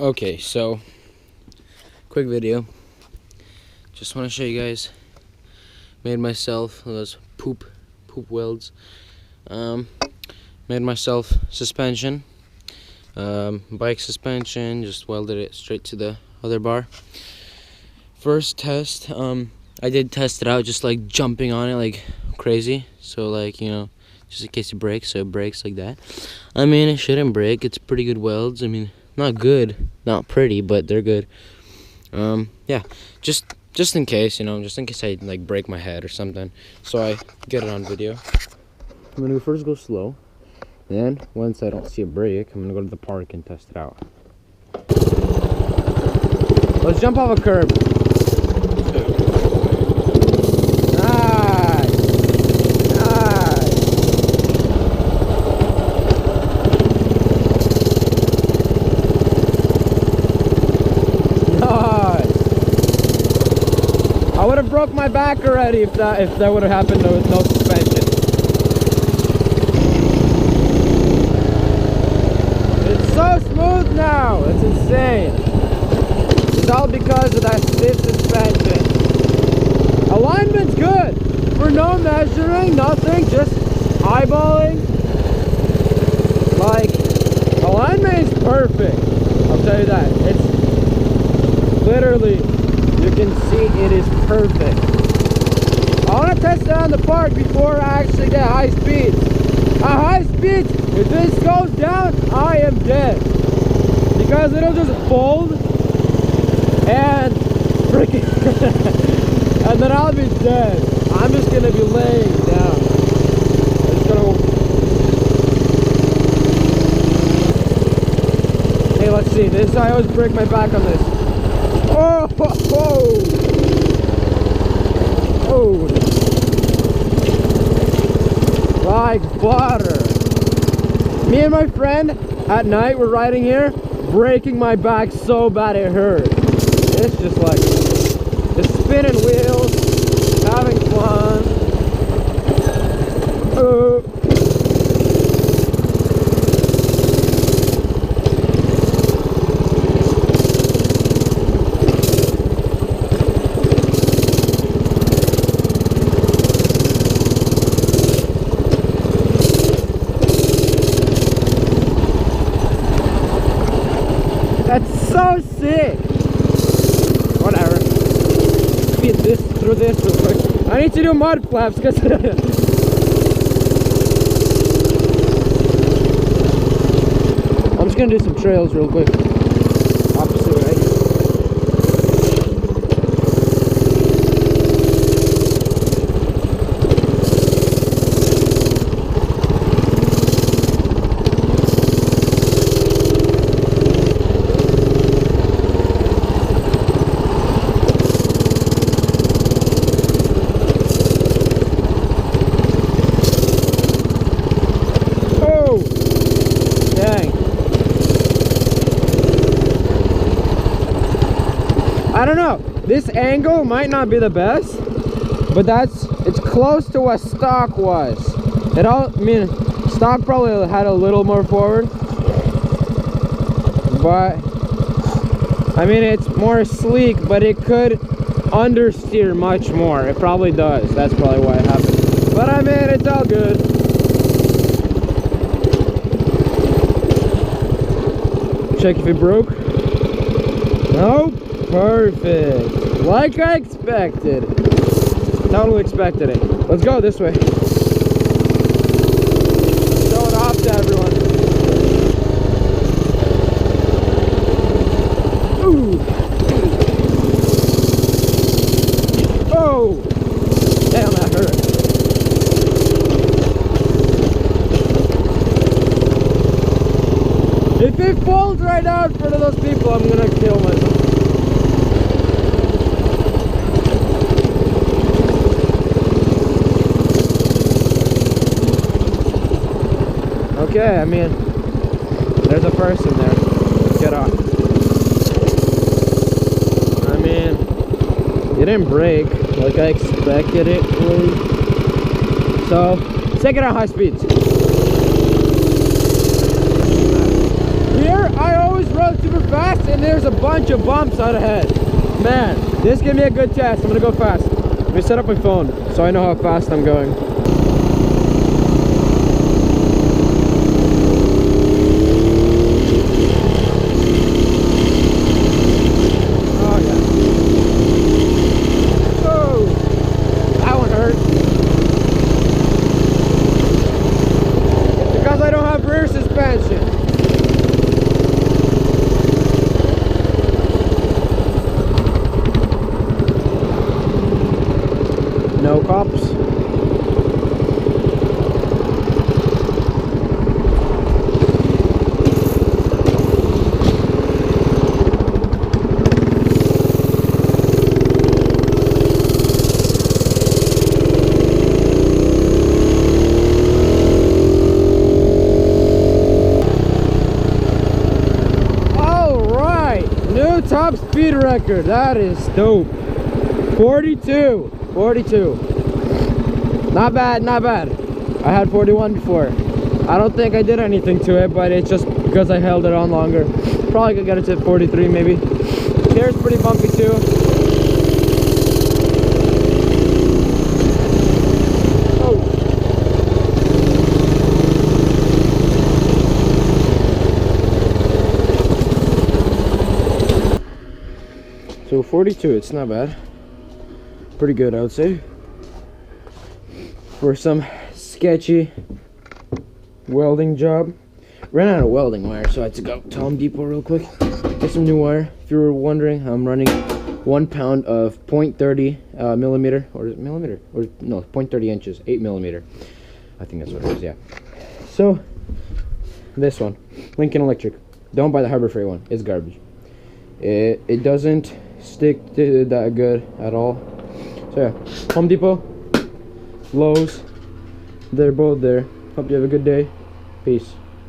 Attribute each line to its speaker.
Speaker 1: Okay, so quick video. Just want to show you guys. Made myself those poop welds. Made myself suspension, bike suspension. Just welded it straight to the other bar. First test, I did test it out, just like jumping on it like crazy. So like, you know, just in case it breaks, so it breaks like that. I mean, it shouldn't break. It's pretty good welds. I mean, not good, not pretty, but they're good. Yeah, just in case, you know, just in case I like break my head or something. So I get it on video. I'm gonna first go slow. Then once I don't see a break, I'm gonna go to the park and test it out. Let's jump off a curb. I would have broke my back already if that would have happened with no suspension. It's so smooth now. It's insane. It's all because of that stiff suspension. Alignment's good. For no measuring, nothing, just eyeballing. Like, alignment is perfect. I'll tell you that. It's literally, you can see it is perfect. I want to test it on the park before I actually get high speeds. At high speeds, if this goes down, I am dead. Because it'll just fold and freaking and then I'll be dead. I'm just gonna be laying down. I'm just gonna Hey, let's see. This I always break my back on this. Oh, oh, like butter. Me and my friend at night were riding here, breaking my back so bad it hurt. It's just like the spinning wheels, having fun. That's so sick. Whatever. Speed this through this real quick. I need to do mud flaps because I'm just gonna do some trails real quick. Opposite way. I don't know, this angle might not be the best, but it's close to what stock was. Stock probably had a little more forward, but I mean, it's more sleek, but it could understeer much more. It probably does. That's probably why it happened. But I mean, it's all good. Check if it broke. Nope. Perfect. Like I expected. Totally expected it. Let's go this way. Show it off to everyone. Ooh. Oh. Damn, that hurt. If it folds right now in front of those people, I'm gonna kill myself. Okay, I mean, there's a person there. Get off. I mean, it didn't break like I expected it would. So, let's take it at high speeds. Here, I always rode super fast and and there's a bunch of bumps out ahead. Man, this gave me a good test. I'm gonna go fast. Let me set up my phone so I know how fast I'm going. Oh yeah. Oh, that one hurt. It's because I don't have rear suspension. No cops. All right, new top speed record. That is dope. 42. Not bad, not bad. I had 41 before. I don't think I did anything to it, but it's just because I held it on longer. Probably could get it to 43 maybe. Here's pretty bumpy too. Oh. So 42, it's not bad. Pretty good, I would say. For some sketchy welding job. Ran out of welding wire, so I had to go to Home Depot real quick. Get some new wire. If you were wondering, I'm running 1 pound of 0.30 millimeter, or is it millimeter? Or no, 0.30 inches, 8 millimeter. I think that's what it is, yeah. So, this one, Lincoln Electric. Don't buy the Harbor Freight one, it's garbage. It doesn't stick to that good at all. So yeah, Home Depot, Lowe's, they're both there. Hope you have a good day. Peace.